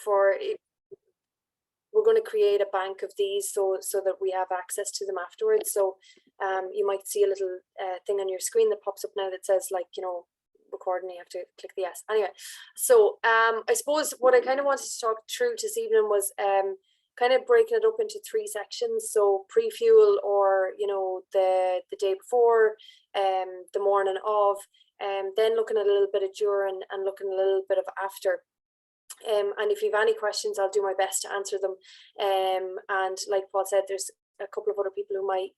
for it, we're going to create a bank of these so that we have access to them afterwards. So you might see a little thing on your screen that pops up now that says, like, you know, recording, you have to click the yes. Anyway, so I suppose what I kind of wanted to talk through this evening was kind of breaking it up into 3 sections. So pre-fuel, or, you know, the day before, the morning of, then looking at a little bit of during, and looking a little bit of after. And if you have any questions, I'll do my best to answer them. And like Paul said, there's a couple of other people who might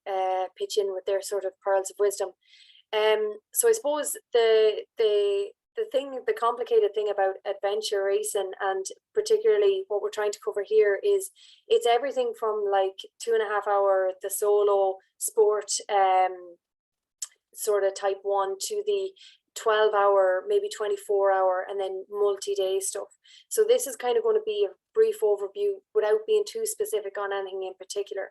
pitch in with their sort of pearls of wisdom. So I suppose the complicated thing about adventure racing, and particularly what we're trying to cover here, is it's everything from like 2.5 hour, the solo sport sort of type 1, to the 12 hour, maybe 24 hour, and then multi-day stuff. So this is kind of going to be a brief overview without being too specific on anything in particular.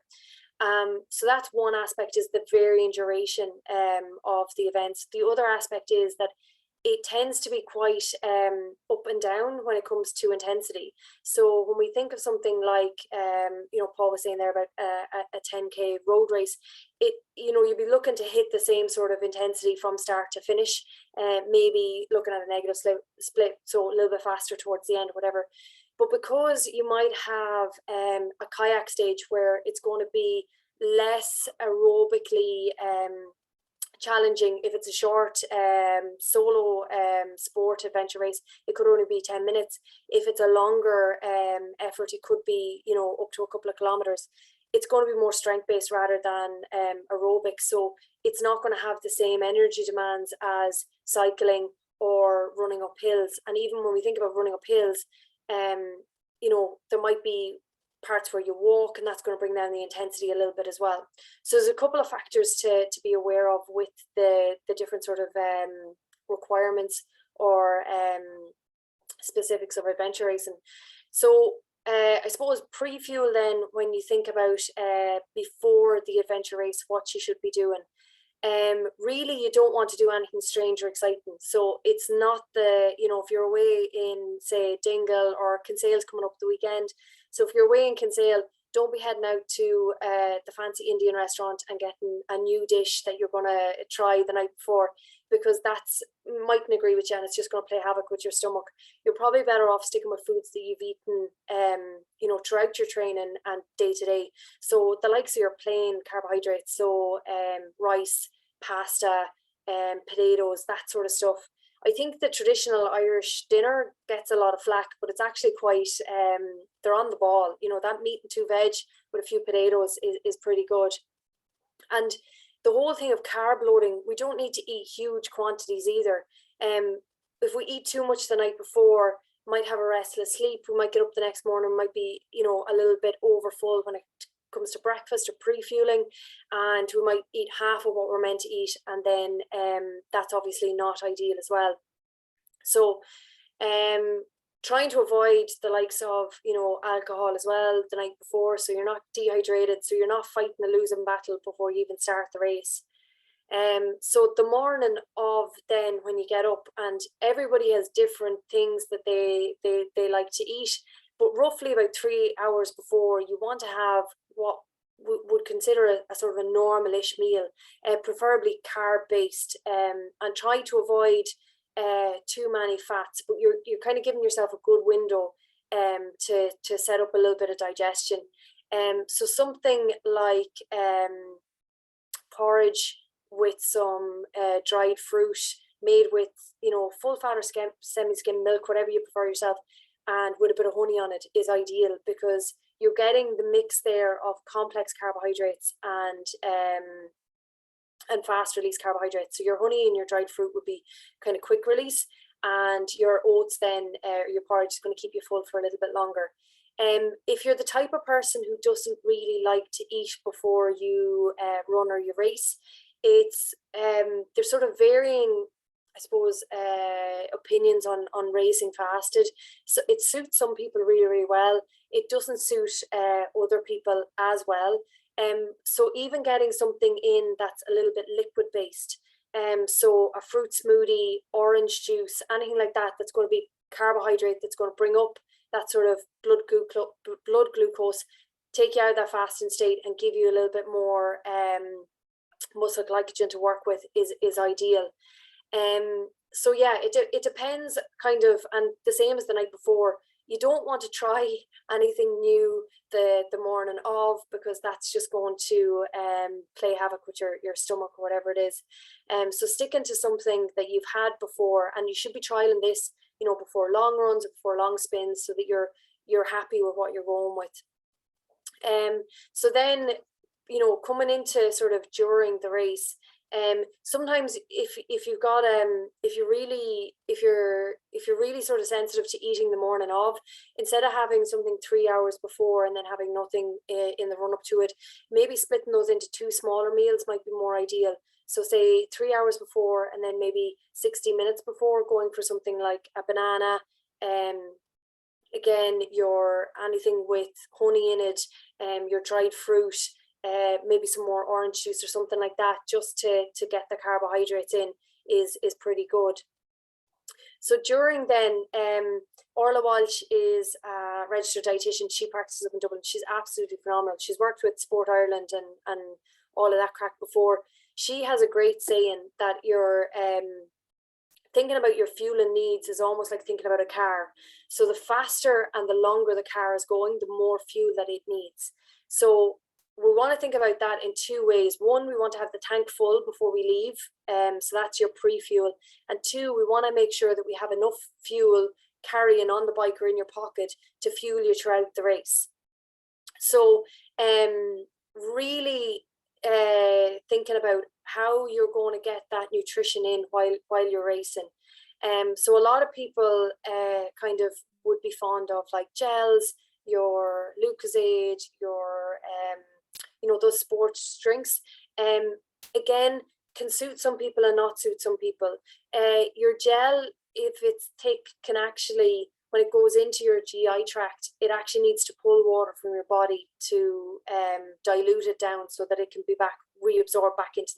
So that's one aspect, is the varying duration of the events. The other aspect is that it tends to be quite up and down when it comes to intensity. So when we think of something like, you know, Paul was saying there about a 10K road race, you know, you'd be looking to hit the same sort of intensity from start to finish, maybe looking at a negative split, so a little bit faster towards the end, whatever. But because you might have a kayak stage where it's going to be less aerobically challenging, if it's a short solo sport adventure race, it could only be 10 minutes. If it's a longer effort, it could be, you know, up to a couple of kilometers. It's going to be more strength based rather than aerobic, so it's not going to have the same energy demands as cycling or running up hills. And even when we think about running up hills, you know, there might be parts where you walk, and that's going to bring down the intensity a little bit as well. So there's a couple of factors to be aware of with the different sort of requirements or specifics of adventure racing. So I suppose pre-fuel, then, when you think about before the adventure race, what you should be doing. Really, you don't want to do anything strange or exciting. So it's not the, you know, if you're away in, say, Dingle, or Kinsale's coming up the weekend. So if you're away in Kinsale, don't be heading out to the fancy Indian restaurant and getting a new dish that you're going to try the night before, because that's, mightn't agree with you, and it's just going to play havoc with your stomach. You're probably better off sticking with foods that you've eaten, you know, throughout your training and day to day. So the likes of your plain carbohydrates, so rice, pasta, potatoes, that sort of stuff. I think the traditional Irish dinner gets a lot of flack, but it's actually quite, they're on the ball. You know, that meat and 2 veg with a few potatoes is pretty good. And the whole thing of carb loading, we don't need to eat huge quantities either. If we eat too much the night before, might have a restless sleep. We might get up the next morning, might be, you know, a little bit over full when it comes to breakfast or pre-fueling, and we might eat half of what we're meant to eat, and then that's obviously not ideal as well. So trying to avoid the likes of, you know, alcohol as well the night before, so you're not dehydrated, so you're not fighting a losing battle before you even start the race. So the morning of, then, when you get up, and everybody has different things that they like to eat, but roughly about 3 hours before, you want to have what we would consider a sort of a normal-ish meal, preferably carb-based, and try to avoid too many fats, but you're kind of giving yourself a good window to set up a little bit of digestion. So something like porridge with some dried fruit, made with, you know, full fat or semi-skim milk, whatever you prefer yourself, and with a bit of honey on it, is ideal, because you're getting the mix there of complex carbohydrates and fast release carbohydrates. So your honey and your dried fruit would be kind of quick release, and your oats then, your porridge, is going to keep you full for a little bit longer. If you're the type of person who doesn't really like to eat before you run or you race, it's there's sort of varying, I suppose, opinions on racing fasted. So it suits some people really, really well. It doesn't suit other people as well. So even getting something in that's a little bit liquid based, so a fruit smoothie, orange juice, anything like that, that's going to be carbohydrate, that's going to bring up that sort of blood glucose, take you out of that fasting state and give you a little bit more muscle glycogen to work with is ideal. So yeah, it depends kind of, and the same as the night before. You don't want to try anything new the morning of, because that's just going to play havoc with your stomach or whatever it is. So sticking to something that you've had before, and you should be trialing this, you know, before long runs or before long spins, so that you're happy with what you're going with. So then, you know, coming into sort of during the race, sometimes if you've got if you're really sort of sensitive to eating the morning of, instead of having something 3 hours before and then having nothing in the run up to it, maybe splitting those into 2 smaller meals might be more ideal. So say 3 hours before, and then maybe 60 minutes before, going for something like a banana. Again, your anything with honey in it, your dried fruit, maybe some more orange juice or something like that, just to get the carbohydrates in, is pretty good. So during then, Orla Walsh is a registered dietitian. She practices up in Dublin. She's absolutely phenomenal. She's worked with Sport Ireland and all of that crack before. She has a great saying that you're thinking about your fueling needs is almost like thinking about a car. So the faster and the longer the car is going, the more fuel that it needs. So we want to think about that in 2 ways. One, we want to have the tank full before we leave. So that's your pre-fuel. And 2, we want to make sure that we have enough fuel carrying on the bike or in your pocket to fuel you throughout the race. So really thinking about how you're going to get that nutrition in while you're racing. So a lot of people kind of would be fond of like gels, your Lucozade, your you know, those sports drinks. Again, can suit some people and not suit some people. Your gel, if it's thick, can actually, when it goes into your GI tract, it actually needs to pull water from your body to dilute it down so that it can be reabsorbed back into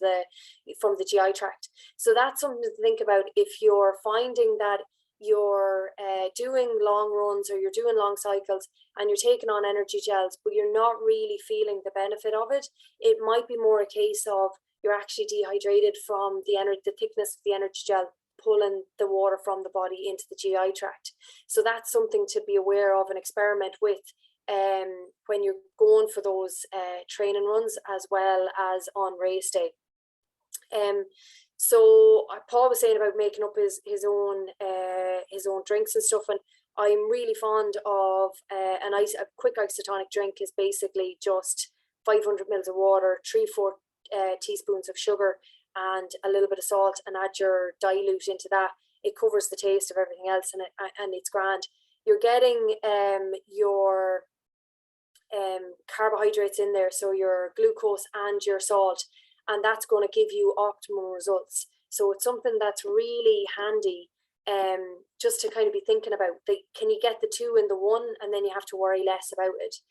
from the GI tract. So that's something to think about if you're finding that you're doing long runs or you're doing long cycles and you're taking on energy gels, but you're not really feeling the benefit of it. It might be more a case of you're actually dehydrated from the thickness of the energy gel pulling the water from the body into the GI tract. So that's something to be aware of and experiment with when you're going for those training runs as well as on race day. So Paul was saying about making up his own drinks and stuff, and I'm really fond of a quick isotonic drink. Is basically just 500 mils of water, 3-4 teaspoons of sugar, and a little bit of salt, and add your dilute into that. It covers the taste of everything else, and it's grand. You're getting your carbohydrates in there, so your glucose and your salt, and that's going to give you optimum results. So it's something that's really handy, just to kind of be thinking about. Can you get the 2 in the 1, and then you have to worry less about it.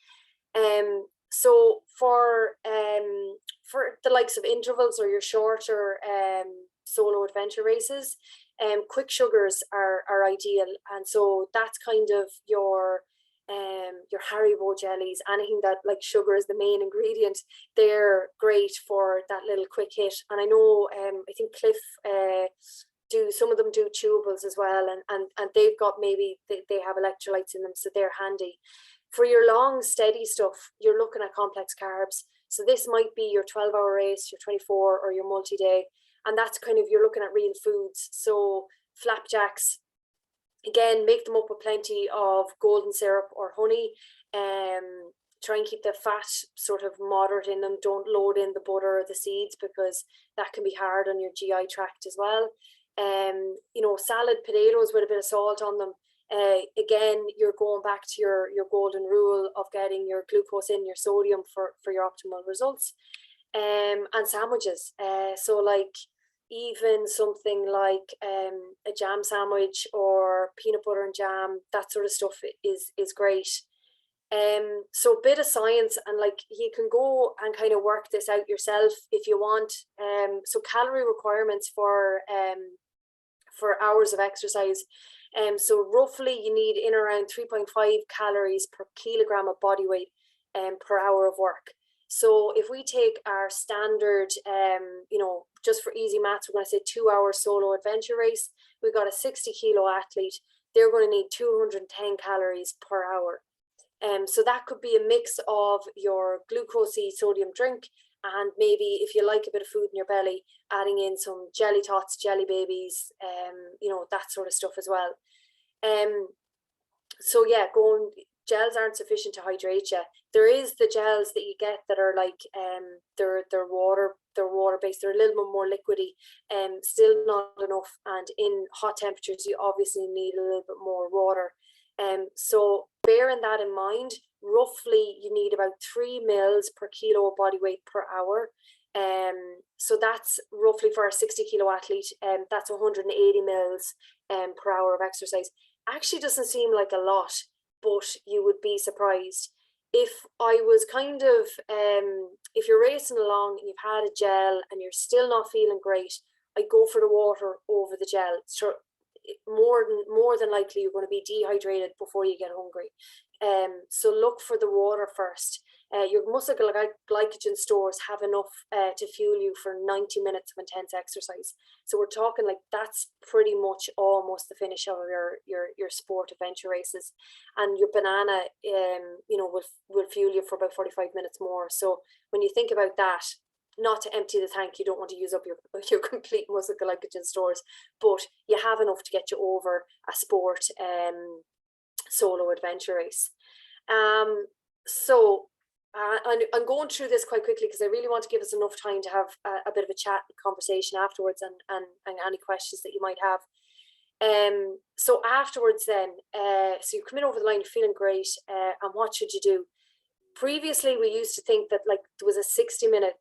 So for the likes of intervals or your shorter solo adventure races, quick sugars are ideal, and so that's kind of your Haribo jellies, anything that like sugar is the main ingredient. They're great for that little quick hit. And I know I think Cliff some of them do chewables as well, and they've got they have electrolytes in them, so they're handy. For your long steady stuff, you're looking at complex carbs. So this might be your 12-hour race, your 24, or your multi-day, and that's kind of, you're looking at real foods. So flapjacks, again, make them up with plenty of golden syrup or honey. Try and keep the fat sort of moderate in them. Don't load in the butter or the seeds, because that can be hard on your GI tract as well. You know, salad potatoes with a bit of salt on them. Again, you're going back to your golden rule of getting your glucose in, your sodium for your optimal results. And sandwiches. So like even something like a jam sandwich or peanut butter and jam, that sort of stuff is great. So a bit of science, and like you can go and kind of work this out yourself if you want. So calorie requirements for hours of exercise. So roughly you need in around 3.5 calories per kilogram of body weight per hour of work. So if we take our standard, just for easy maths, we're going to say 2 hour solo adventure race. We've got a 60 kilo athlete. They're going to need 210 calories per hour. So that could be a mix of your glucosey sodium drink, and maybe if you like a bit of food in your belly, adding in some jelly tots, jelly babies, that sort of stuff as well. So yeah, gels aren't sufficient to hydrate you. There is the gels that you get that are like they're water based. They're a little bit more liquidy, still not enough. And in hot temperatures, you obviously need a little bit more water. So bearing that in mind, roughly you need about 3 mils per kilo of body weight per hour. So that's roughly for a 60 kilo athlete, that's 180 mils per hour of exercise. Actually doesn't seem like a lot, but you would be surprised. If I was kind of, if you're racing along and you've had a gel and you're still not feeling great, I go for the water over the gel. So more than likely you're going to be dehydrated before you get hungry. So look for the water first. Your muscle glycogen stores have enough to fuel you for 90 minutes of intense exercise. So we're talking like that's pretty much almost the finish of your sport adventure races. And your banana, will fuel you for about 45 minutes more. So when you think about that, not to empty the tank, you don't want to use up your complete muscle glycogen stores, but you have enough to get you over a sport solo adventure race. So I'm going through this quite quickly because I really want to give us enough time to have a bit of a chat and conversation afterwards, and any questions that you might have. So afterwards then, so you come in over the line, you're feeling great, and what should you do? Previously, we used to think that like there was a 60-minute,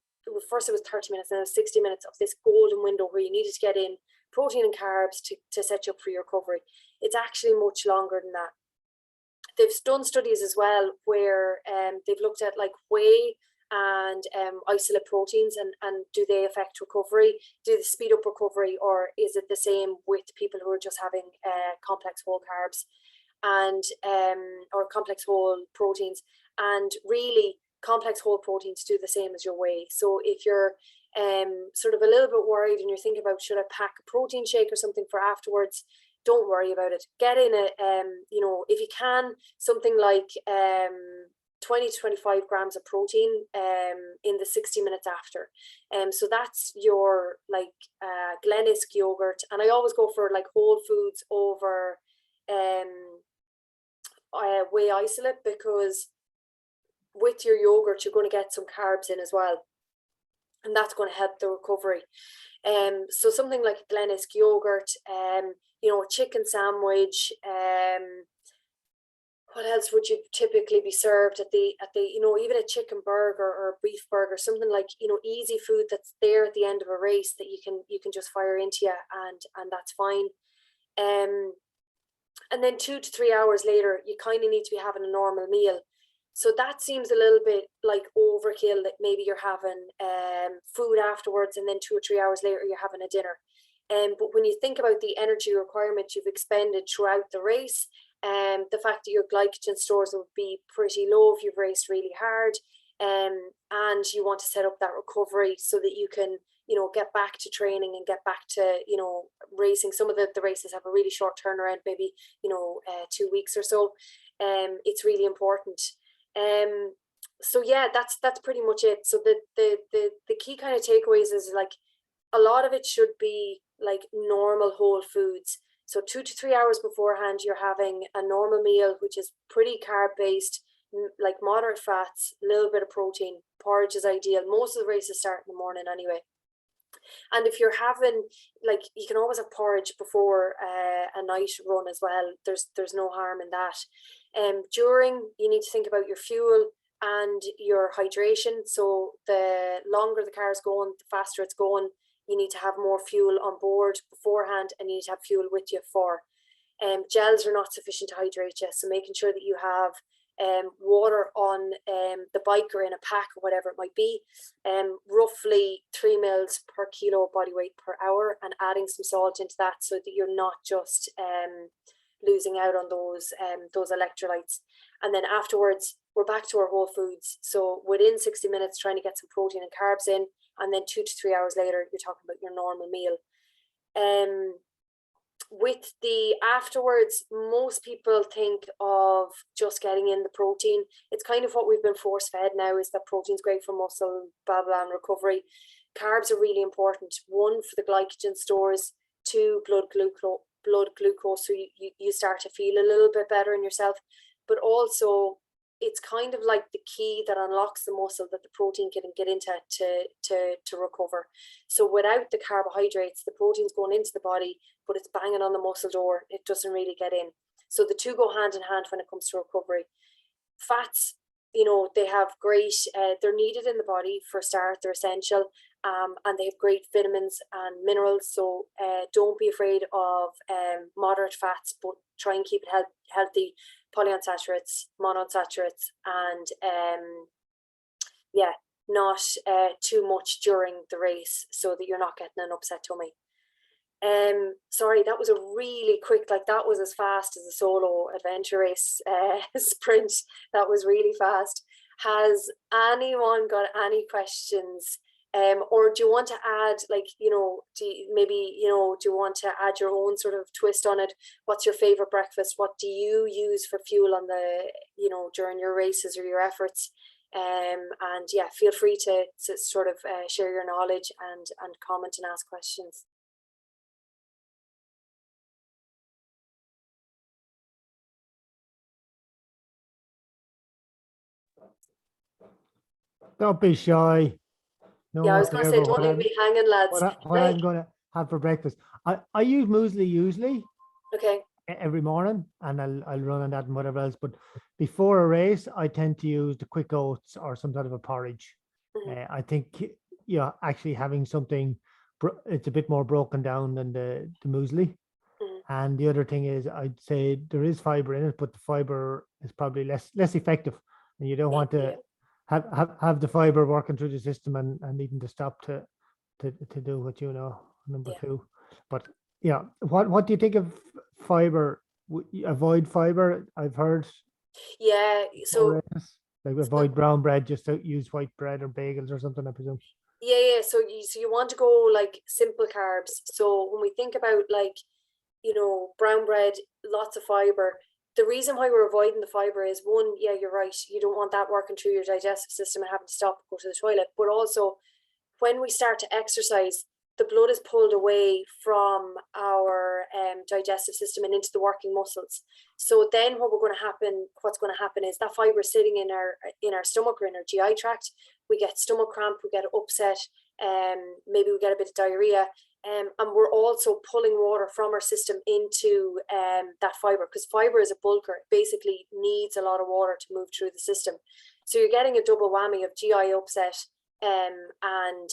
first it was 30 minutes, and then 60 minutes of this golden window where you needed to get in protein and carbs to set you up for your recovery. It's actually much longer than that. They've done studies as well where they've looked at like whey and isolate proteins, and do they affect recovery? Do they speed up recovery, or is it the same with people who are just having complex whole carbs and or complex whole proteins? And really, complex whole proteins do the same as your whey. So if you're sort of a little bit worried and you're thinking about should I pack a protein shake or something for afterwards, don't worry about it. Get in a if you can, something like 20 to 25 grams of protein in the 60 minutes after. So that's your like Glennisk yogurt, and I always go for like whole foods over whey isolate, because with your yogurt you're going to get some carbs in as well, and that's going to help the recovery. So something like a Glennisk yogurt, a chicken sandwich. What else would you typically be served at the even a chicken burger or a beef burger, something like easy food that's there at the end of a race that you can just fire into you, and that's fine. And then 2 to 3 hours later, you kind of need to be having a normal meal. So that seems a little bit like overkill, that maybe you're having food afterwards and then 2 or 3 hours later you're having a dinner. But when you think about the energy requirement you've expended throughout the race, the fact that your glycogen stores would be pretty low if you've raced really hard, and you want to set up that recovery so that you can get back to training and get back to racing. Some of the races have a really short turnaround, maybe 2 weeks or so. It's really important. So yeah, that's pretty much it. So the key kind of takeaways is like a lot of it should be like normal whole foods. So 2 to 3 hours beforehand, you're having a normal meal, which is pretty carb based, like moderate fats, a little bit of protein. Porridge is ideal. Most of the races start in the morning anyway. And if you're having, like, you can always have porridge before a night run as well. There's no harm in that. During, you need to think about your fuel and your hydration. So the longer the car is going, the faster it's going. You need to have more fuel on board beforehand, and you need to have fuel with you for. Gels are not sufficient to hydrate you, so making sure that you have water on the bike or in a pack or whatever it might be, roughly 3 mils per kilo of body weight per hour, and adding some salt into that so that you're not just losing out on those electrolytes. And then afterwards, we're back to our whole foods. So within 60 minutes, trying to get some protein and carbs in, and then 2 to 3 hours later, you're talking about your normal meal. With the afterwards, most people think of just getting in the protein. It's kind of what we've been force fed now, is that protein's great for muscle, blah, blah, and recovery. Carbs are really important. One, for the glycogen stores. Two, blood glucose, so you start to feel a little bit better in yourself. But also, it's kind of like the key that unlocks the muscle that the protein can get into to recover. So without the carbohydrates, the protein's going into the body, but it's banging on the muscle door. It doesn't really get in. So the two go hand in hand when it comes to recovery. Fats, they have great, they're needed in the body for a start, they're essential, and they have great vitamins and minerals. So don't be afraid of moderate fats, but try and keep it healthy. Polyunsaturates, monounsaturates, and not too much during the race, so that you're not getting an upset tummy. Sorry, that was a really quick, that was as fast as a solo adventure race sprint. That was really fast. Has anyone got any questions? Or do you want to add, do you want to add your own sort of twist on it? What's your favorite breakfast? What do you use for fuel on the, during your races or your efforts? And yeah, feel free to sort of share your knowledge and comment and ask questions. Don't be shy. No, yeah, I was going to say, don't leave me hanging, lads. What I'm going to have for breakfast. I use muesli usually. Okay. Every morning, and I'll run on that and whatever else. But before a race, I tend to use the quick oats or some sort of a porridge. Mm-hmm. I think actually having something, it's a bit more broken down than the muesli. Mm-hmm. And the other thing is, I'd say there is fiber in it, but the fiber is probably less effective, and you don't want to have the fiber working through the system and needing to stop to do what number two. But yeah, what do you think of fiber? Avoid fiber, I've heard. Yeah, so avoid brown bread, just to use white bread or bagels or something, I presume. Yeah. So you want to go simple carbs. So when we think about brown bread, lots of fiber. The reason why we're avoiding the fiber is, one, yeah, you're right. You don't want that working through your digestive system and having to stop and go to the toilet. But also, when we start to exercise, the blood is pulled away from our digestive system and into the working muscles. So then what's going to happen is that fiber is sitting in our stomach or in our GI tract. We get stomach cramp, we get upset, maybe we get a bit of diarrhea. And we're also pulling water from our system into that fiber, because fiber is a bulker. It basically needs a lot of water to move through the system. So you're getting a double whammy of GI upset and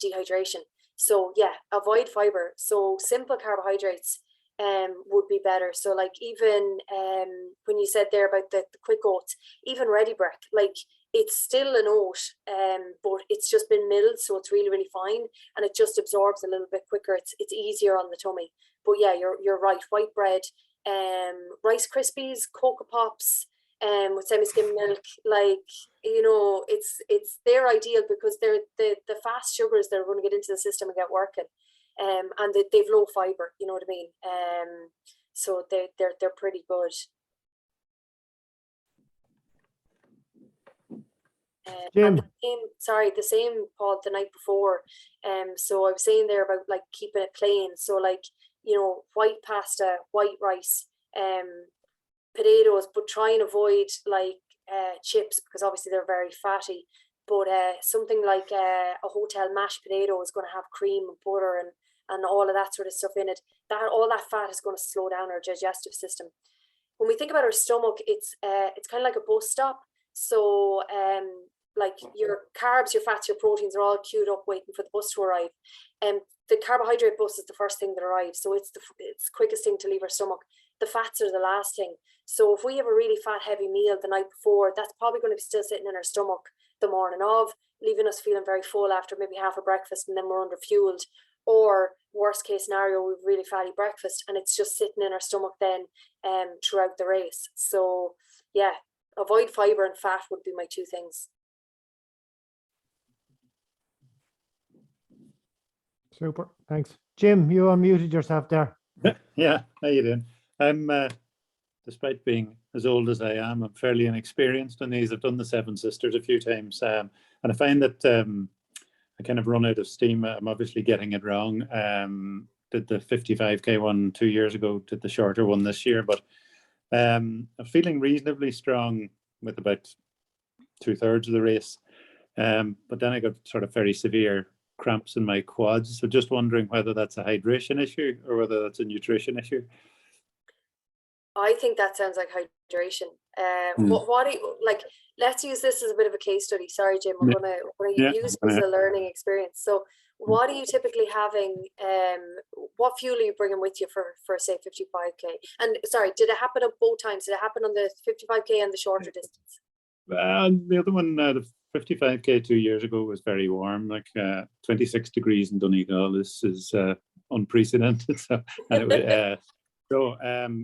dehydration. So yeah, avoid fiber. So simple carbohydrates would be better. So even when you said there about the quick oats, even ready bread, it's still an oat, but it's just been milled, so it's really, really fine, and it just absorbs a little bit quicker. It's easier on the tummy. But yeah, you're right. White bread, Rice Krispies, Cocoa Pops, with semi-skim milk, they're ideal because they're the fast sugars that are going to get into the system and get working, and they've low fiber. You know what I mean? So they're pretty good. And the same, Paul, the night before. So I was saying there about keeping it plain. So white pasta, white rice, potatoes, but try and avoid chips, because obviously they're very fatty. But something like a hotel mashed potato is going to have cream and butter and all of that sort of stuff in it. All that fat is going to slow down our digestive system. When we think about our stomach, it's kind of like a bus stop. So your carbs, your fats, your proteins are all queued up waiting for the bus to arrive. The carbohydrate bus is the first thing that arrives. So it's the quickest thing to leave our stomach. The fats are the last thing. So if we have a really fat heavy meal the night before, that's probably going to be still sitting in our stomach the morning of, leaving us feeling very full after maybe half a breakfast, and then we're under fueled. or worst case scenario, we've really fatty breakfast and it's just sitting in our stomach then throughout the race. So yeah, avoid fiber and fat would be my two things. Super, thanks. Jim, you unmuted yourself there. Yeah, how you doing? I'm, despite being as old as I am, I'm fairly inexperienced in these. I've done the Seven Sisters a few times, and I find that I kind of run out of steam. I'm obviously getting it wrong. Did the 55k one 2 years ago, did the shorter one this year, but I'm feeling reasonably strong with about 2/3 of the race. But then I got sort of very severe cramps in my quads. So just wondering whether that's a hydration issue or whether that's a nutrition issue. I think that sounds like hydration. What do you like? Let's use this as a bit of a case study. Sorry, Jim, we're gonna use it as a learning experience. So, what are you typically having? What fuel are you bringing with you for say 55k? And sorry, did it happen at both times? Did it happen on the 55k and the shorter distance? The other one, the 55k 2 years ago was very warm, like 26 degrees in Donegal. This is unprecedented. So,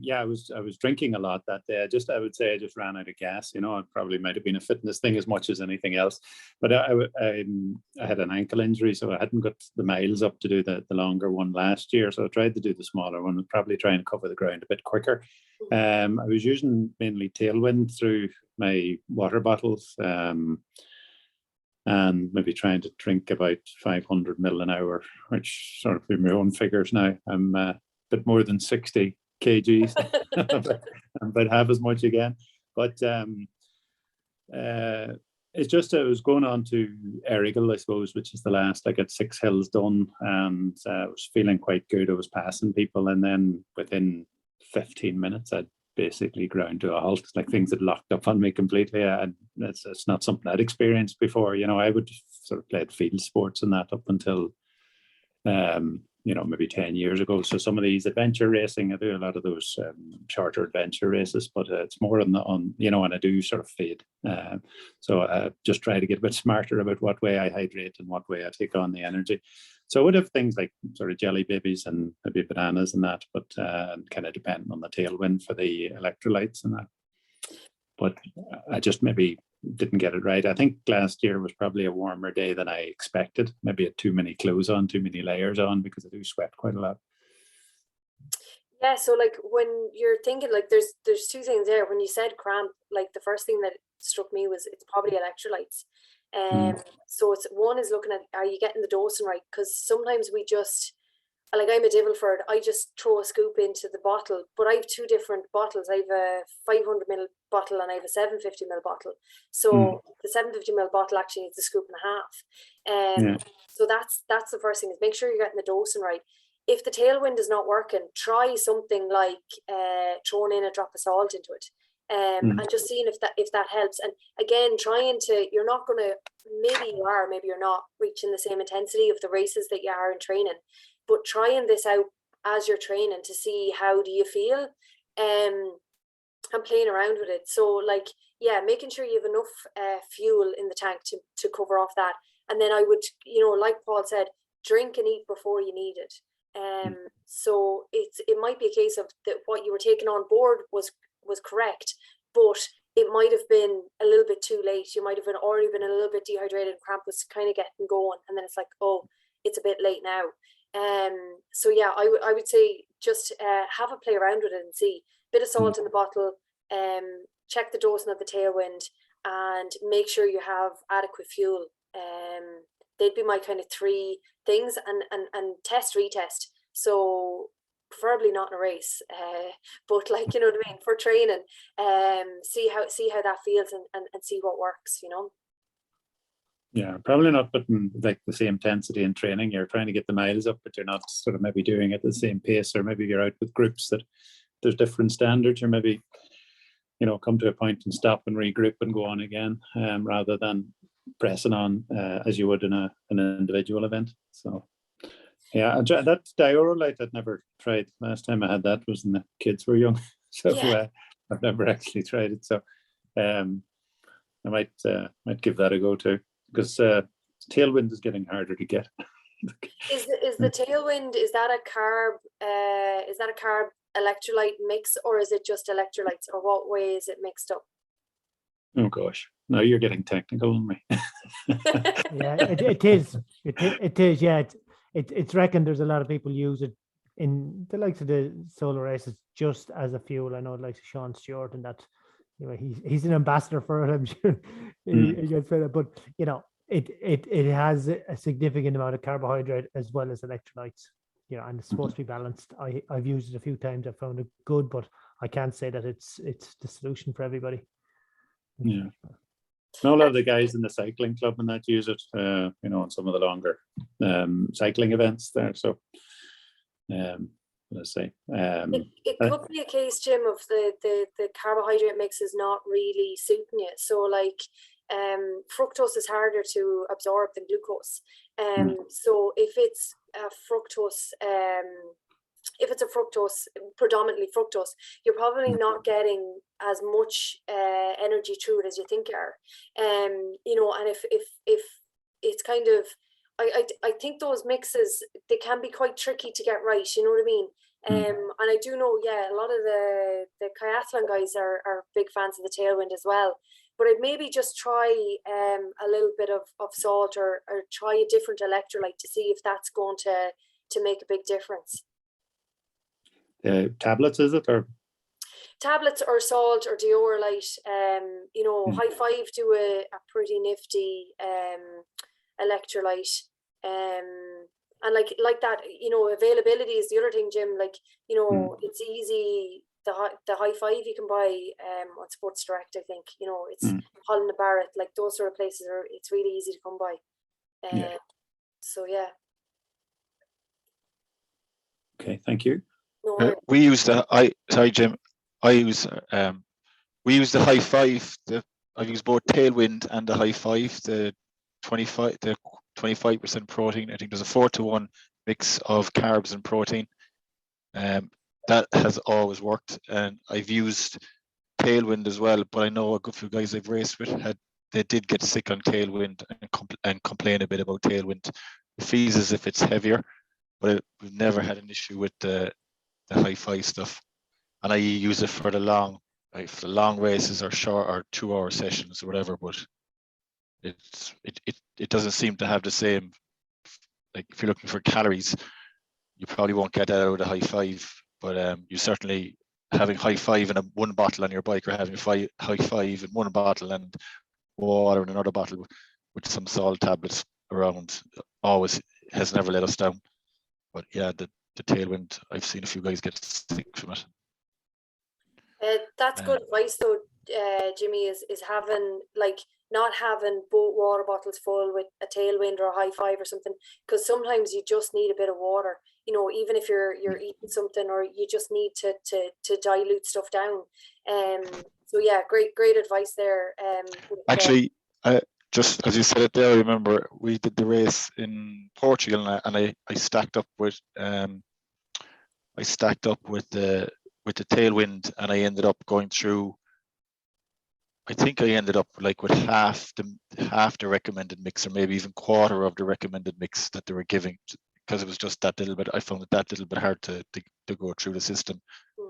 yeah, I was drinking a lot that day. I would say I just ran out of gas. You know, it probably might have been a fitness thing as much as anything else. But I had an ankle injury, so I hadn't got the miles up to do the longer one last year. So I tried to do the smaller one and probably try and cover the ground a bit quicker. I was using mainly tailwind through my water bottles, and maybe trying to drink about 500 ml an hour, which sort of be my own figures now. I'm bit more than 60 kgs, about half as much again. But it's just, I was going on to Errigal, I suppose, which is the last. I got 6 hills done, and I was feeling quite good. I was passing people, and then within 15 minutes, I'd basically ground to a halt. Like things had locked up on me completely. And it's not something I'd experienced before. You know, I would sort of played field sports and that up until you know, maybe 10 years ago. So some of these adventure racing, I do a lot of those shorter adventure races, but it's more on you know, and I do sort of fade. So I just try to get a bit smarter about what way I hydrate and what way I take on the energy. So I would have things like sort of jelly babies and maybe bananas and that, but kind of depending on the tailwind for the electrolytes and that. But I just maybe didn't get it right. I think last year was probably a warmer day than I expected. Maybe had too many clothes on, too many layers on, because I do sweat quite a lot. Yeah, so like when you're thinking, like there's two things there. When you said cramp, like the first thing that struck me was it's probably electrolytes. So it's one is looking at, are you getting the dosing right? Because sometimes we just, like I'm a Divilford, I just throw a scoop into the bottle, but I have two different bottles. I have a 500 ml bottle and I have a 750 ml bottle. So the 750 ml bottle actually needs a scoop and a half. So that's the first thing, is make sure you're getting the dosing right. If the tailwind is not working, try something like throwing in a drop of salt into it. And just seeing if that helps. And again, trying to, you're not going to, maybe you are, maybe you're not reaching the same intensity of the races that you are in training, but trying this out as you're training to see how do you feel, and playing around with it. So like, yeah, making sure you have enough fuel in the tank to cover off that. And then I would, you know, like Paul said, drink and eat before you need it. So it might be a case of that what you were taking on board was correct, but it might have been a little bit too late. You might have already been a little bit dehydrated, cramp was kind of getting going, and then it's like, oh, it's a bit late now. So yeah, I would say just have a play around with it and see. Bit of salt in the bottle, check the dosing of the tailwind, and make sure you have adequate fuel. They'd be my kind of three things, and test retest. So preferably not in a race, but like, you know what I mean, for training, see how that feels and see what works, you know. Yeah, probably not putting like the same intensity in training. You're trying to get the miles up, but you're not sort of maybe doing it at the same pace, or maybe you're out with groups that there's different standards, or maybe, you know, come to a point and stop and regroup and go on again, rather than pressing on as you would in an individual event. So yeah, that diurolite I'd never tried. Last time I had that was when the kids were young, so yeah. I've never actually tried it. So I might give that a go too, because tailwind is getting harder to get. Is the Tailwind, is that a carb electrolyte mix, or is it just electrolytes, or what way is it mixed up? Oh gosh, now you're getting technical on me. Yeah, it is. It is. Yeah, it's reckoned. There's a lot of people use it in the likes of the solo races just as a fuel. I know, like Sean Stewart, and that, you know, he's an ambassador for it. I'm sure he gets better, but you know, it has a significant amount of carbohydrate as well as electrolytes. You know, and it's supposed to be balanced. I've used it a few times. I found it good, but I can't say that it's the solution for everybody. Yeah. No, a lot of the guys in the cycling club and that use it, you know, on some of the longer cycling events there. So, let's say, it could be a case, Jim, of the carbohydrate mix is not really suiting you. So, like, fructose is harder to absorb than glucose. So if it's a fructose, predominantly fructose, you're probably not getting as much energy through it as you think you are. You know, and if it's kind of, I think those mixes, they can be quite tricky to get right, you know what I mean? And I do know, yeah, a lot of the triathlon guys are big fans of the Tailwind as well. But I'd maybe just try a little bit of salt, or try a different electrolyte to see if that's going to make a big difference. Tablets, is it, or tablets or salt or Diorite? You know, High Five do a pretty nifty electrolyte. And like that, you know, availability is the other thing, Jim. Like, you know, it's easy. The High Five you can buy on Sports Direct, I think. You know, it's Holland and Barrett, like those sort of places it's really easy to come by. So yeah. Okay, thank you. No, we use the Jim. We use the High Five. I've used both Tailwind and the High Five. The 25% protein. I think there's a 4-to-1 mix of carbs and protein. That has always worked, and I've used Tailwind as well. But I know a good few guys I've raced with they did get sick on Tailwind and complain a bit about Tailwind. It feels as if it's heavier, but we've never had an issue with the High Five stuff. And I use it for the long races or short or 2-hour sessions or whatever. But it doesn't seem to have the same. Like, if you're looking for calories, you probably won't get that out of the High Five. But you certainly, having High Five in one bottle on your bike, or having High Five in one bottle and water in another bottle with some salt tablets around, always has never let us down. But yeah, the Tailwind, I've seen a few guys get sick from it. That's good advice though, Jimmy, is having, like, not having both water bottles full with a Tailwind or a High Five or something, because sometimes you just need a bit of water, you know, even if you're eating something, or you just need to dilute stuff down. So yeah, great advice there. Actually, just as you said it there, I remember we did the race in Portugal, and I stacked up with the Tailwind, and I ended up going through. I think I ended up like with half the recommended mix, or maybe even quarter of the recommended mix that they were giving, because it was just that little bit. I found it that little bit hard to go through the system.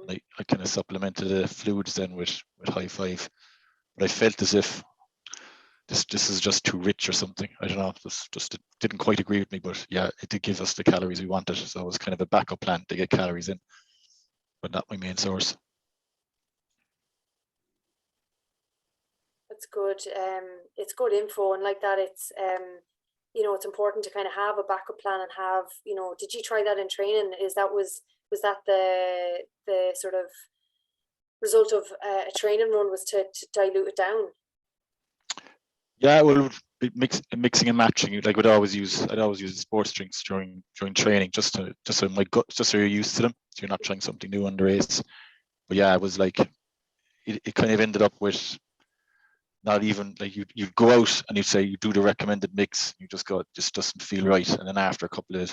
I kind of supplemented the fluids then with High Five, but I felt as if this is just too rich or something. I don't know. It didn't quite agree with me, but yeah, it did give us the calories we wanted. So it was kind of a backup plan to get calories in, but not my main source. That's good. It's good info, and like that, it's you know, it's important to kind of have a backup plan and have, you know, did you try that in training? Was that the sort of result of a training run, was to dilute it down? Yeah, well, mixing and matching. Like, I'd always use sports drinks during training, just so my gut, just so you're used to them, so you're not trying something new on the race. But yeah, it was like it kind of ended up with not even like you'd go out and you'd say you do the recommended mix, you just go, it just doesn't feel right, and then after a couple of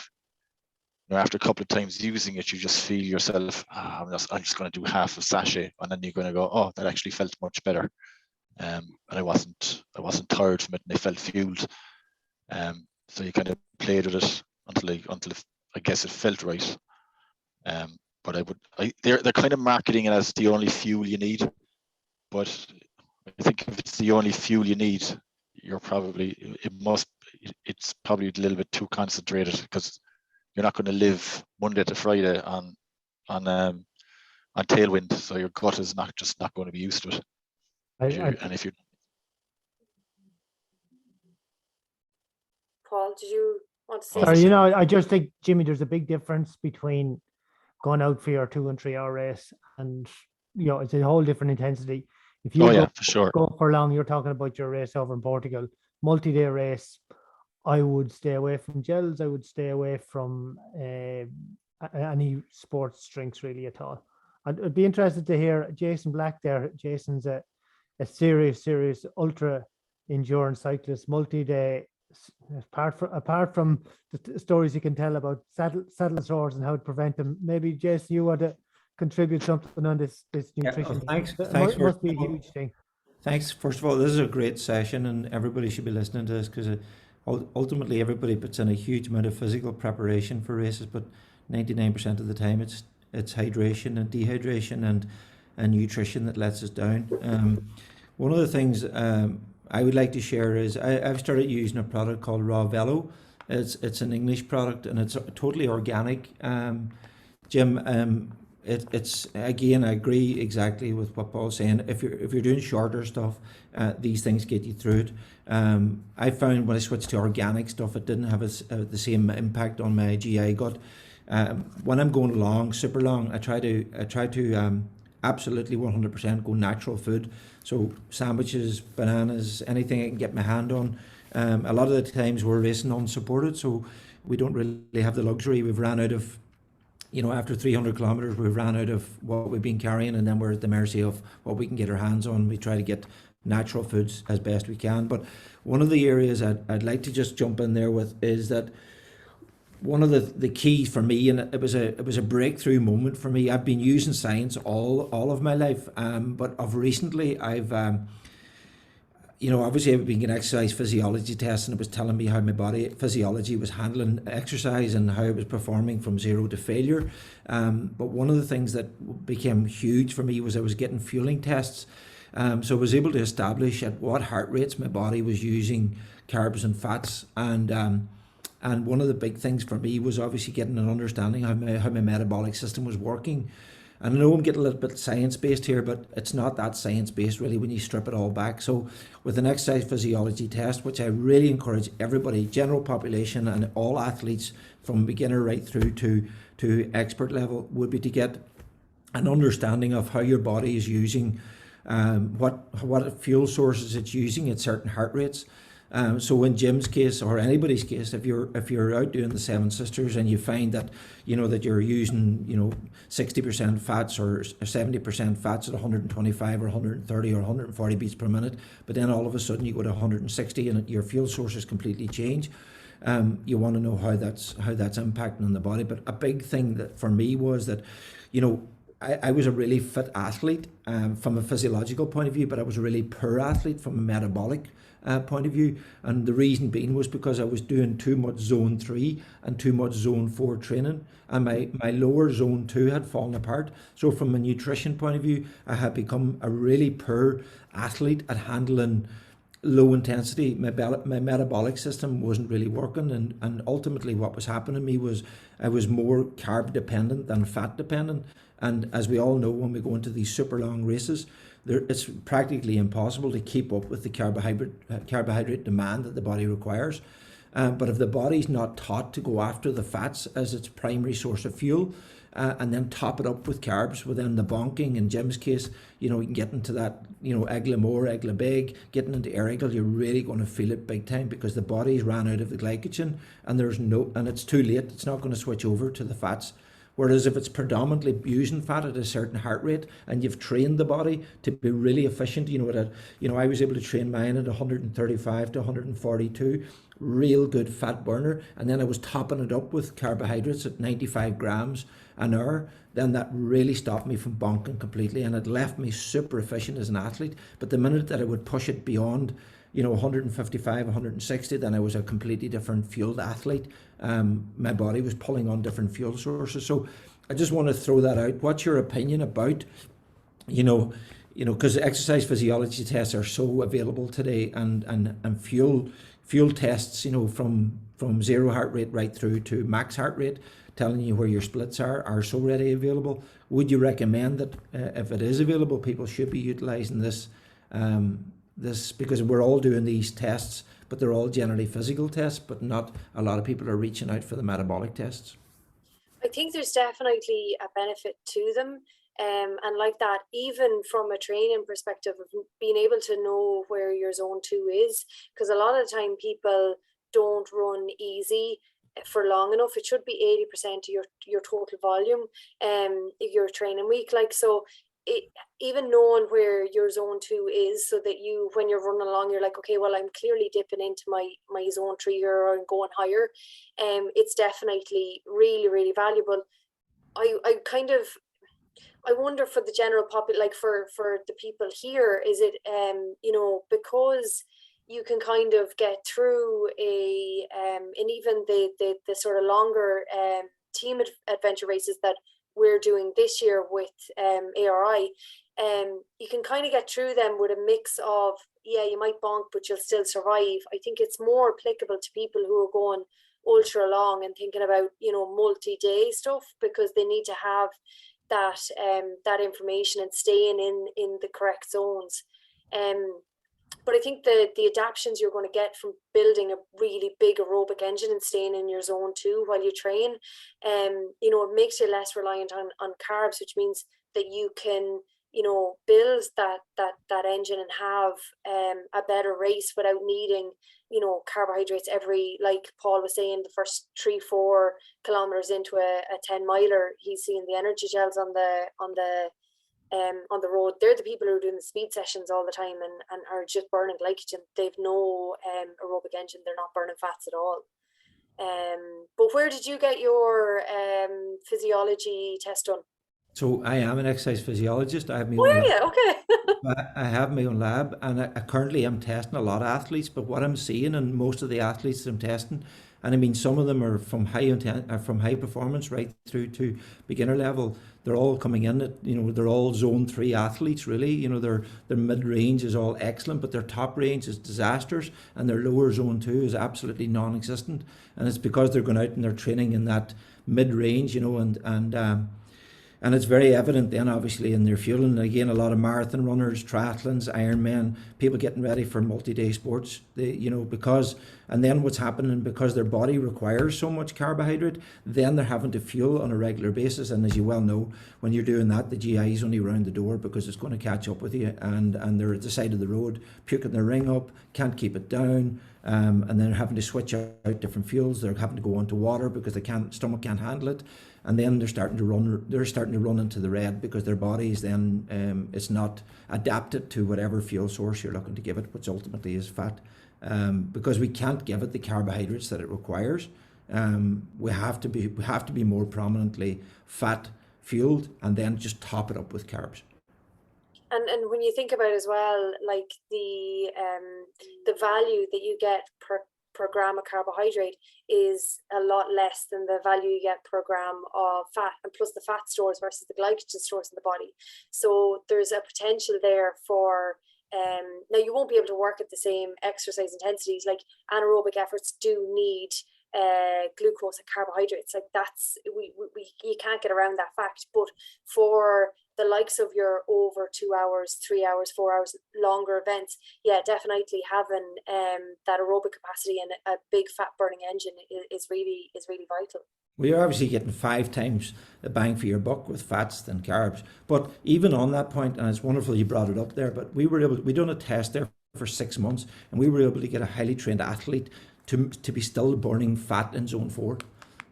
times using it, you just feel yourself, I'm just going to do half a sachet, and then you're going to go, oh, that actually felt much better. And I wasn't tired from it, and I felt fueled. So you kind of played with it until I guess it felt right. But they're kind of marketing it as the only fuel you need. But I think if it's the only fuel you need, it's probably a little bit too concentrated, because you're not going to live Monday to Friday on tailwind, so your gut is not going to be used to it. Paul, did you want to say Sorry, something? I just think, Jimmy, there's a big difference between going out for your 2 and 3 hour race, and it's a whole different intensity. If you for sure. go for long, you're talking about your race over in Portugal, multi-day race, I would stay away from gels. I would stay away from any sports drinks really at all. I'd be interested to hear Jason Black there. Jason's a serious ultra endurance cyclist, multi-day. Apart from the stories you can tell about saddle sores and how to prevent them, maybe Jason, you want to contribute something on this nutrition. Thanks. It must be a huge thing. Thanks. First of all, this is a great session, and everybody should be listening to this, because ultimately everybody puts in a huge amount of physical preparation for races, but 99% of the time it's hydration and dehydration and nutrition that lets us down. One of the things I would like to share is I've started using a product called Raw Velo. It's an English product, and it's totally organic. Jim, it's again, I agree exactly with what Paul's saying. If you're doing shorter stuff, these things get you through it. I found when I switched to organic stuff, it didn't have the same impact on my GI gut. When I'm going long, super long, I try to absolutely 100% go natural food. So sandwiches, bananas, anything I can get my hand on. A lot of the times we're racing unsupported, so we don't really have the luxury. We've ran out of, after 300 kilometers, we've ran out of what we've been carrying, and then we're at the mercy of what we can get our hands on. We try to get natural foods as best we can. But one of the areas I'd like to just jump in there with is that one of the keys for me, and it was a breakthrough moment for me. I've been using science all of my life, but of recently I've obviously I've been getting exercise physiology tests, and it was telling me how my body physiology was handling exercise and how it was performing from 0 to failure. But one of the things that became huge for me was I was getting fueling tests. So I was able to establish at what heart rates my body was using carbs and fats, and one of the big things for me was obviously getting an understanding how my metabolic system was working. And I know I'm getting a little bit science-based here, but it's not that science-based really when you strip it all back. So with an exercise physiology test, which I really encourage everybody, general population and all athletes from beginner right through to expert level, would be to get an understanding of how your body is using, what fuel sources it's using at certain heart rates. So in Jim's case, or anybody's case, if you're out doing the Seven Sisters and you find that that you're using 60% fats or 70% fats at 125 or 130 or 140 beats per minute, but then all of a sudden you go to 160 and your fuel sources completely change, you want to know how that's impacting on the body. But a big thing that for me was that I was a really fit athlete from a physiological point of view, but I was a really poor athlete from a metabolic point of view. And the reason being was because I was doing too much zone 3 and too much zone 4 training, and my lower zone 2 had fallen apart. So from a nutrition point of view, I had become a really poor athlete at handling low intensity. My metabolic system wasn't really working, and ultimately what was happening to me was I was more carb dependent than fat dependent. And as we all know, when we go into these super long races, it's practically impossible to keep up with the carbohydrate demand that the body requires. But if the body's not taught to go after the fats as its primary source of fuel, and then top it up with carbs within the bonking, in Jim's case, you can get into that, Egla More, Egla Big, getting into Errigal, you're really going to feel it big time, because the body's ran out of the glycogen, and it's too late. It's not going to switch over to the fats. Whereas if it's predominantly using fat at a certain heart rate, and you've trained the body to be really efficient, I was able to train mine at 135 to 142, real good fat burner, and then I was topping it up with carbohydrates at 95 grams an hour. Then that really stopped me from bonking completely, and it left me super efficient as an athlete. But the minute that I would push it beyond 155, 160, then I was a completely different fueled athlete. My body was pulling on different fuel sources. So I just want to throw that out. What's your opinion about, because exercise physiology tests are so available today, and fuel tests, from zero heart rate right through to max heart rate, telling you where your splits are so readily available. Would you recommend that if it is available, people should be utilising this? Because we're all doing these tests, but they're all generally physical tests, but not a lot of people are reaching out for the metabolic tests. I think there's definitely a benefit to them. And like that, even from a training perspective of being able to know where your zone 2 is, because a lot of the time people don't run easy for long enough. It should be 80% of your total volume, your training week. So even knowing where your zone 2 is, so that when you're running along, you're like, okay, well, I'm clearly dipping into my zone 3 here, or I'm going higher. It's definitely really, really valuable. I wonder for the general public, for the people here, is it because you can kind of get through and even the sort of longer team adventure races that we're doing this year with ARI, you can kind of get through them with a mix of, you might bonk, but you'll still survive. I think it's more applicable to people who are going ultra long and thinking about, multi-day stuff, because they need to have that information and staying in the correct zones. But I think the adaptations you're going to get from building a really big aerobic engine and staying in your zone 2 while you train, it makes you less reliant on carbs, which means that you can, build that engine and have a better race without needing, carbohydrates every, like Paul was saying, the first 3-4 kilometers into a 10-miler, he's seeing the energy gels on the road. They're the people who are doing the speed sessions all the time and are just burning glycogen. They've no aerobic engine. They're not burning fats at all. But where did you get your physiology test done? So I am an exercise physiologist. I have my Oh, own are you? Okay. I have my own lab, and I currently am testing a lot of athletes. But what I'm seeing, and most of the athletes that I'm testing, and I mean some of them are from high performance right through to beginner level. They're all coming in at, they're all zone 3 athletes really. Their mid range is all excellent, but their top range is disasters, and their lower zone 2 is absolutely non-existent. And it's because they're going out and they're training in that mid range, and it's very evident then, obviously, in their fueling. Again, a lot of marathon runners, triathlons, Ironmen, people getting ready for multi-day sports. And then what's happening, because their body requires so much carbohydrate, then they're having to fuel on a regular basis. And as you well know, when you're doing that, the GI is only around the door because it's going to catch up with you. And they're at the side of the road, puking their ring up, can't keep it down. And then having to switch out different fuels. They're having to go onto water because stomach can't handle it. And then they're starting to run into the red because their bodies then it's not adapted to whatever fuel source you're looking to give it, which ultimately is fat, because we can't give it the carbohydrates that it requires. We have to be more prominently fat fueled, and then just top it up with carbs. And when you think about it as well, like the value that you get per gram of carbohydrate is a lot less than the value you get per gram of fat, and plus the fat stores versus the glycogen stores in the body. So there's a potential there for now you won't be able to work at the same exercise intensities. Like anaerobic efforts do need glucose and carbohydrates. Like that's you can't get around that fact. But for the likes of your over 2 hours, 3 hours, 4 hours longer events, definitely having that aerobic capacity and a big fat burning engine is really vital. We are obviously getting 5 times the bang for your buck with fats than carbs. But even on that point, and it's wonderful you brought it up there, but we done a test there for 6 months, and we were able to get a highly trained athlete to be still burning fat in zone 4.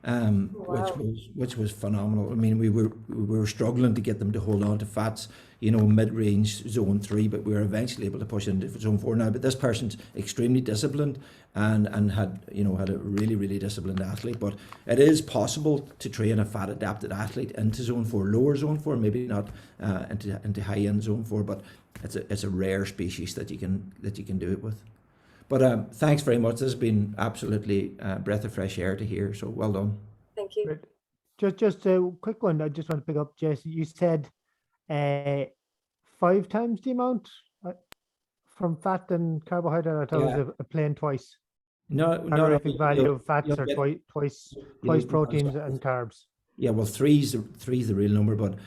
Wow. which was phenomenal. I mean, we were struggling to get them to hold on to fats, mid-range zone 3, but we were eventually able to push into zone 4 now. But this person's extremely disciplined and had a really, really disciplined athlete. But it is possible to train a fat adapted athlete into zone 4, lower zone 4, maybe not into high end zone 4, but it's a rare species that you can do it with. But thanks very much. This has been absolutely a breath of fresh air to hear. So well done. Thank you. Great. Just a quick one. I just want to pick up, Jess. You said 5 times the amount from fat and carbohydrate. I thought it was a plain twice. No, Calorific value of fats you'll are get- twice proteins and carbs. Yeah, well, three's the real number, but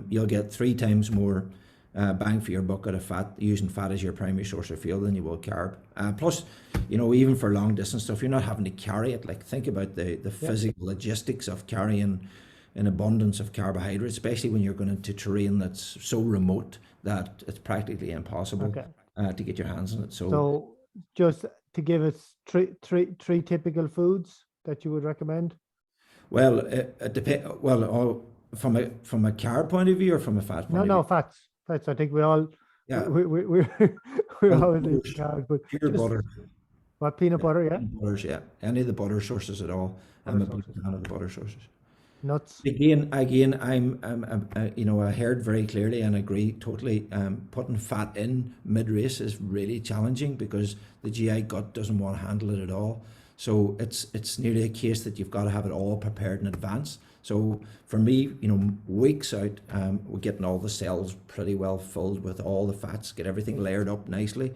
you'll get 3 times more bang for your buck out of fat, using fat as your primary source of fuel, than you will carb. Plus, even for long distance stuff, you're not having to carry it. Like, think about the physical logistics of carrying an abundance of carbohydrates, especially when you're going into terrain that's so remote that it's practically impossible to get your hands on it. So just to give us three typical foods that you would recommend. Well, it depends. Well, from a carb point of view or from a fat point of view? No, fats. Fats. I think we all we all need carbs, but pure butter. What, peanut butter? Yeah. Butters, yeah. Any of the butter sources at all. I'm a big fan of the butter sources. Nuts. Again, I heard very clearly and agree totally. Putting fat in mid-race is really challenging because the GI gut doesn't want to handle it at all. So it's nearly a case that you've got to have it all prepared in advance. So for me, weeks out, we're getting all the cells pretty well filled with all the fats, get everything layered up nicely.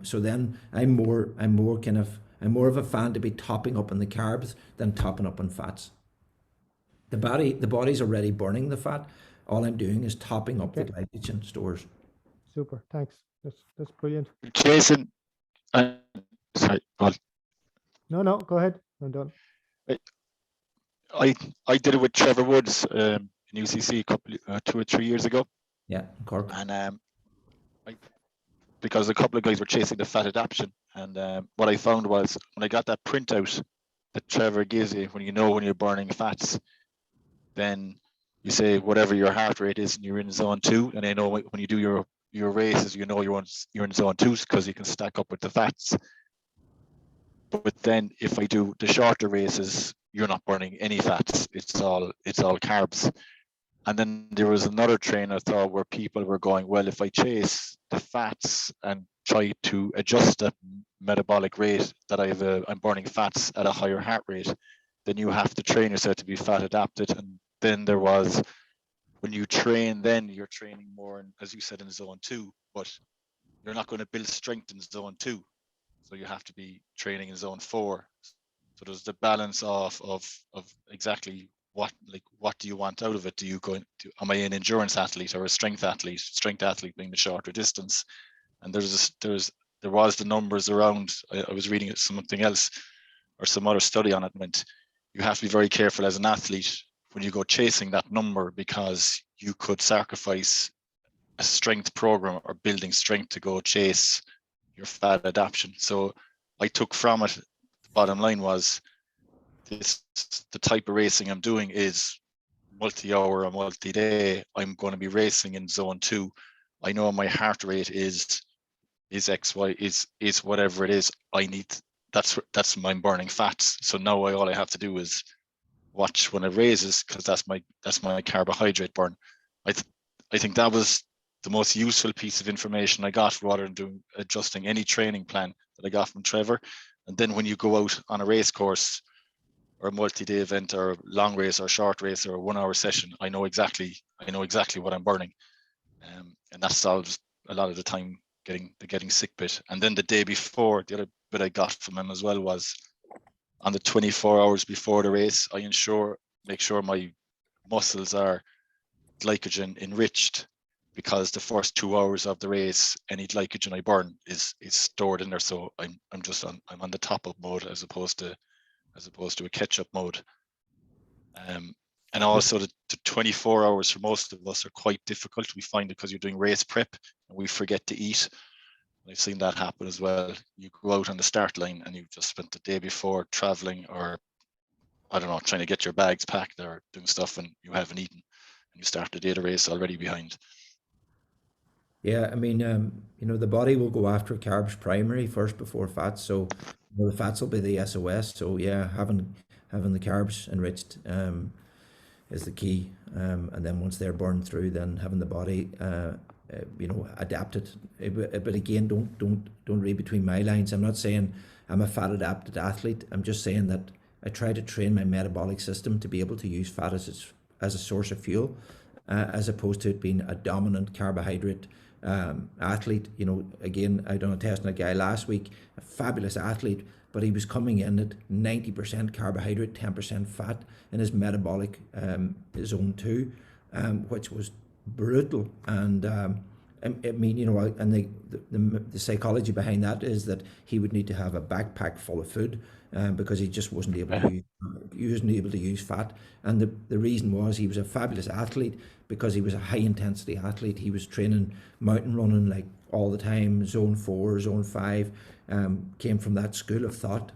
So then I'm more of a fan to be topping up on the carbs than topping up on fats. The body's already burning the fat. All I'm doing is topping up the glycogen stores. Super, thanks. That's brilliant. Jason, sorry, Paul. No, go ahead. I'm done. I did it with Trevor Woods in UCC a couple 2 or 3 years ago. Yeah, Cork. And because a couple of guys were chasing the fat adaptation, and what I found was when I got that printout that Trevor gives you when you're burning fats, then you say whatever your heart rate is and you're in zone 2, and I know when you do your races, you're in zone 2 because you can stack up with the fats. But then if I do the shorter races, you're not burning any fats. It's all carbs. And then there was another train I thought where people were going, well, if I chase the fats and try to adjust the metabolic rate that I'm burning fats at a higher heart rate, then you have to train yourself to be fat adapted. And then there was, when you train, then you're training more, as you said, in zone 2, but you're not going to build strength in zone 2. So you have to be training in zone 4. So there's the balance of exactly what do you want out of it? Am I an endurance athlete or a strength athlete? Strength athlete being the shorter distance. And there was the numbers around. I was reading something else or some other study on it. Meant you have to be very careful as an athlete when you go chasing that number, because you could sacrifice a strength program or building strength to go chase your fat adaptation. So I took from it, the bottom line was the type of racing I'm doing is multi-hour or multi-day. I'm going to be racing in zone 2. I know my heart rate is XY, is whatever it is. I need, that's my burning fats. So now all I have to do is watch when it raises, because that's my carbohydrate burn. I think that was the most useful piece of information I got, rather than adjusting any training plan that I got from Trevor. And then when you go out on a race course or a multi-day event or long race or short race or a 1 hour session, I know exactly what I'm burning. And that solves a lot of the time getting sick bit. And then the day before, the other bit I got from him as well was on the 24 hours before the race, I make sure my muscles are glycogen enriched, because the first 2 hours of the race, any glycogen I burn is stored in there. So I'm on the top up mode as opposed to a catch up mode. And also the 24 hours for most of us are quite difficult. We find it because you're doing race prep and we forget to eat. I've seen that happen as well. You go out on the start line and you've just spent the day before traveling, or I don't know, trying to get your bags packed or doing stuff, and you haven't eaten, and you start the day of the race already behind. Yeah, I mean, the body will go after carbs primary first before fats. So the fats will be the SOS. So yeah, having the carbs enriched is the key. And then once they're burned through, then having the body adapted. But again, don't read between my lines. I'm not saying I'm a fat adapted athlete. I'm just saying that I try to train my metabolic system to be able to use fat as a source of fuel, as opposed to it being a dominant carbohydrate athlete. Again, I done a test on a guy last week, a fabulous athlete, but he was coming in at 90% carbohydrate, 10% fat in his metabolic zone 2, which was brutal. And I mean, and the psychology behind that is that he would need to have a backpack full of food, because he just wasn't able to use fat. And the reason was he was a fabulous athlete because he was a high intensity athlete. He was training mountain running like all the time, zone 4, zone 5, came from that school of thought.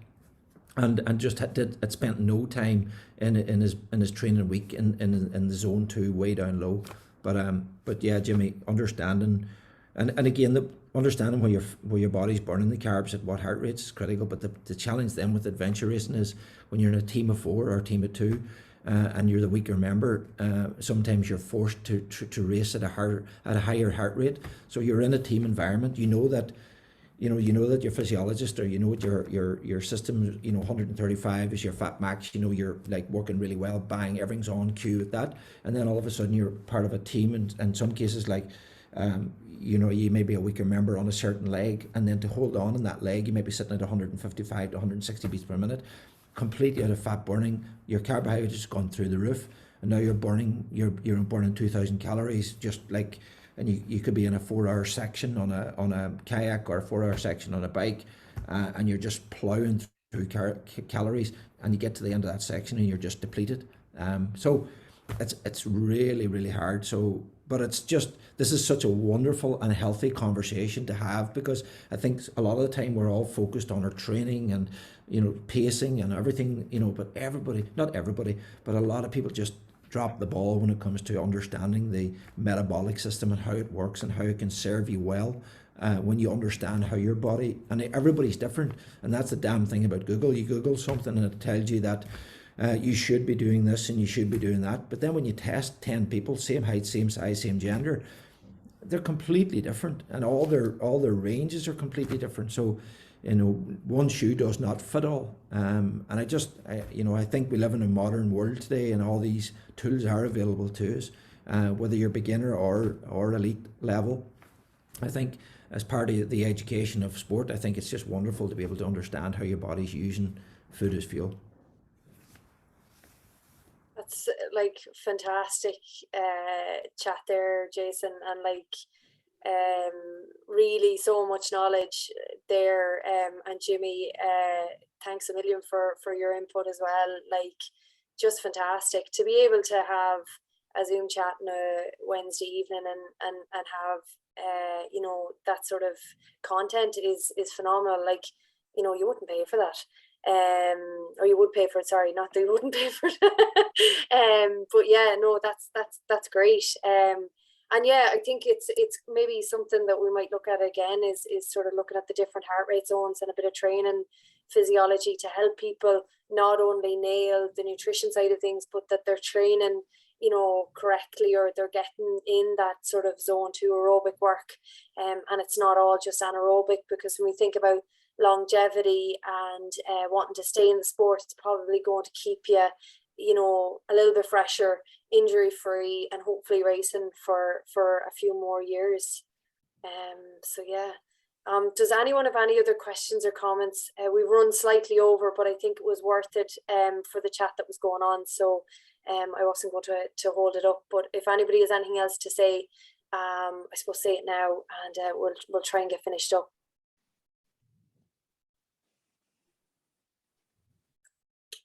And just had spent no time in his training week in the zone 2, way down low. But yeah, Jimmy, understanding and again, the understanding where your body's burning the carbs at what heart rates is critical. But the challenge then with adventure racing is when you're in a team of 4 or a team of 2, and you're the weaker member, sometimes you're forced to race at a higher heart rate. So you're in a team environment. You know that your physiologist, or what your system, 135 is your fat max. You're like working really well, bang, everything's on cue at that, and then all of a sudden you're part of a team, and in some cases, like you may be a weaker member on a certain leg, and then to hold on in that leg, you may be sitting at 155 to 160 beats per minute, completely out of fat burning. Your carbohydrates has gone through the roof, and now you're burning 2,000 calories, just like. And you could be in a 4-hour section on a kayak, or a 4-hour section on a bike, and you're just plowing through calories, and you get to the end of that section and you're just depleted. So it's really, really hard. So, but this is such a wonderful and healthy conversation to have, because I think a lot of the time we're all focused on our training and pacing and everything, but not everybody, but a lot of people just drop the ball when it comes to understanding the metabolic system and how it works and how it can serve you well, when you understand how your body, and everybody's different. And that's the damn thing about Google. You Google something and it tells you that you should be doing this and you should be doing that, but then when you test 10 people, same height, same size, same gender, they're completely different, and all their ranges are completely different. So one shoe does not fit all. And I think we live in a modern world today, and all these tools are available to us, whether you're beginner or elite level. I think as part of the education of sport, I think it's just wonderful to be able to understand how your body's using food as fuel. That's like fantastic chat there, Jason, and really so much knowledge there. And Jimmy, thanks a million for your input as well. Like, just fantastic to be able to have a Zoom chat on a Wednesday evening and have that sort of content is phenomenal. Like, you wouldn't pay for that. Or you would pay for it, sorry, not that you wouldn't pay for it. But yeah, no, that's great. And yeah, I think it's maybe something that we might look at again is sort of looking at the different heart rate zones and a bit of training physiology to help people not only nail the nutrition side of things, but that they're training correctly, or they're getting in that sort of zone 2 aerobic work, and it's not all just anaerobic, because when we think about longevity and wanting to stay in the sport, it's probably going to keep you a little bit fresher, injury free, and hopefully racing for a few more years. So yeah, does anyone have any other questions or comments? We run slightly over, but I think it was worth it for the chat that was going on, so I wasn't going to hold it up. But if anybody has anything else to say, I suppose say it now, and we'll try and get finished up.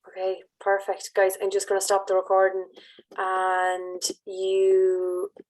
Okay, perfect, guys. I'm just going to stop the recording, and you